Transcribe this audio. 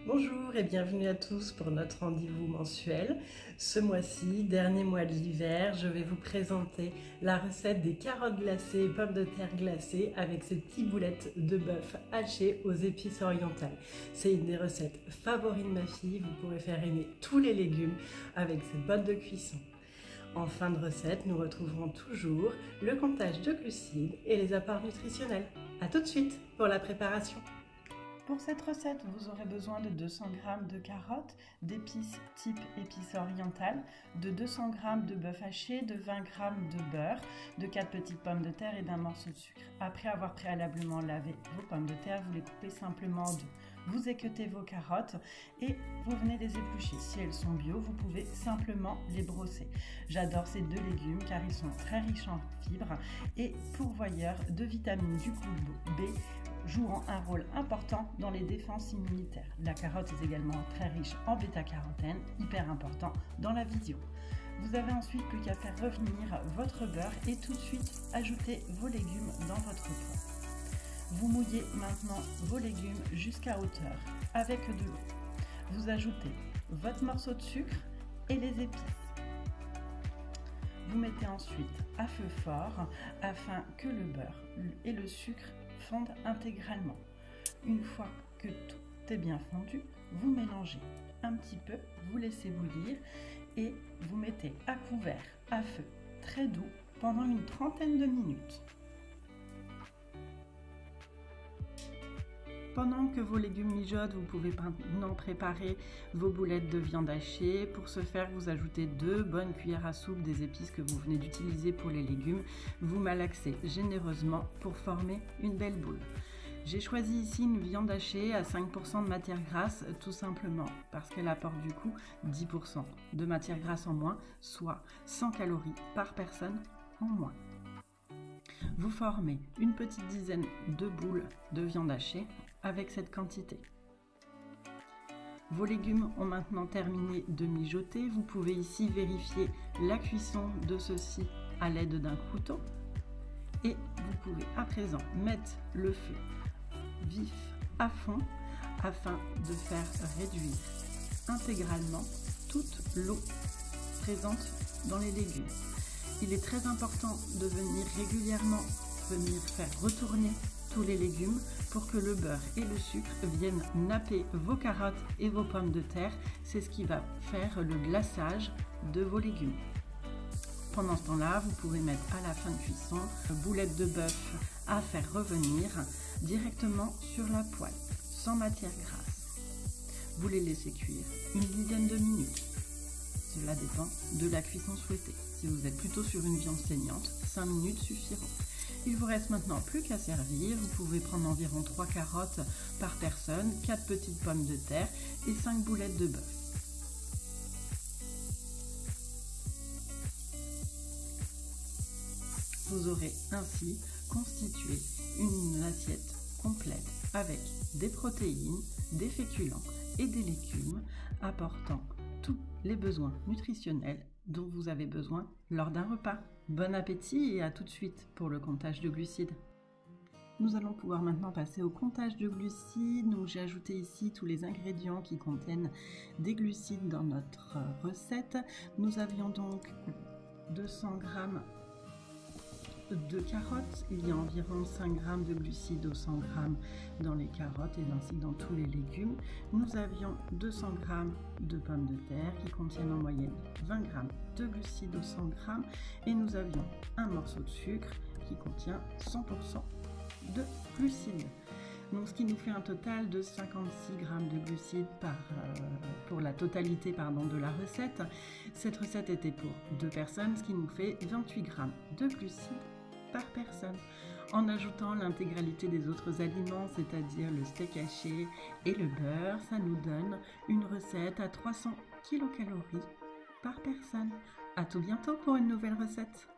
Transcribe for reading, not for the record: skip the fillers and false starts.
Bonjour et bienvenue à tous pour notre rendez-vous mensuel. Ce mois-ci, dernier mois de l'hiver, je vais vous présenter la recette des carottes glacées et pommes de terre glacées avec ces petites boulettes de bœuf hachées aux épices orientales. C'est une des recettes favoris de ma fille, vous pourrez faire aimer tous les légumes avec ces bottes de cuisson. En fin de recette, nous retrouverons toujours le comptage de glucides et les apports nutritionnels. A tout de suite pour la préparation. Pour cette recette, vous aurez besoin de 200 g de carottes, d'épices type épices orientales, de 200 g de bœuf haché, de 20 g de beurre, de 4 petites pommes de terre et d'un morceau de sucre. Après avoir préalablement lavé vos pommes de terre, vous les coupez simplement en deux. Vous équeutez vos carottes et vous venez les éplucher. Si elles sont bio, vous pouvez simplement les brosser. J'adore ces deux légumes car ils sont très riches en fibres et pourvoyeurs de vitamines du groupe B, jouant un rôle important dans les défenses immunitaires. La carotte est également très riche en bêta-carotène, hyper important dans la vision. Vous avez ensuite plus qu'à faire revenir votre beurre et tout de suite ajouter vos légumes dans votre poêle. Vous mouillez maintenant vos légumes jusqu'à hauteur avec de l'eau. Vous ajoutez votre morceau de sucre et les épices. Vous mettez ensuite à feu fort afin que le beurre et le sucre fondent intégralement. Une fois que tout est bien fondu, vous mélangez un petit peu, vous laissez bouillir et vous mettez à couvert à feu très doux pendant une trentaine de minutes. Pendant que vos légumes mijotent, vous pouvez maintenant préparer vos boulettes de viande hachée. Pour ce faire, vous ajoutez 2 bonnes cuillères à soupe des épices que vous venez d'utiliser pour les légumes. Vous malaxez généreusement pour former une belle boule. J'ai choisi ici une viande hachée à 5% de matière grasse, tout simplement parce qu'elle apporte du coup 10% de matière grasse en moins, soit 100 calories par personne en moins. Vous formez une petite dizaine de boules de viande hachée avec cette quantité. Vos légumes ont maintenant terminé de mijoter. Vous pouvez ici vérifier la cuisson de ceux-ci à l'aide d'un couteau. Et vous pouvez à présent mettre le feu vif à fond afin de faire réduire intégralement toute l'eau présente dans les légumes. Il est très important de venir régulièrement faire retourner tous les légumes pour que le beurre et le sucre viennent napper vos carottes et vos pommes de terre. C'est ce qui va faire le glaçage de vos légumes. Pendant ce temps-là, vous pouvez mettre à la fin de cuisson boulettes de bœuf à faire revenir directement sur la poêle, sans matière grasse. Vous les laissez cuire une dizaine de minutes. Cela dépend de la cuisson souhaitée. Si vous êtes plutôt sur une viande saignante, 5 minutes suffiront. Il vous reste maintenant plus qu'à servir. Vous pouvez prendre environ 3 carottes par personne, 4 petites pommes de terre et 5 boulettes de bœuf. Vous aurez ainsi constitué une assiette complète avec des protéines, des féculents et des légumes apportant tous les besoins nutritionnels dont vous avez besoin lors d'un repas. Bon appétit et à tout de suite pour le comptage de glucides. Nous allons pouvoir maintenant passer au comptage de glucides. Donc j'ai ajouté ici tous les ingrédients qui contiennent des glucides dans notre recette. Nous avions donc 200 g de carottes, il y a environ 5 g de glucides au 100 g dans les carottes et ainsi dans tous les légumes. Nous avions 200 g de pommes de terre qui contiennent en moyenne 20 g de glucides au 100 g et nous avions un morceau de sucre qui contient 100% de glucides. Donc, ce qui nous fait un total de 56 g de glucides pour la totalité de la recette. Cette recette était pour 2 personnes, ce qui nous fait 28 g de glucides par personne. En ajoutant l'intégralité des autres aliments, c'est-à-dire le steak haché et le beurre, ça nous donne une recette à 300 kcal par personne. À tout bientôt pour une nouvelle recette.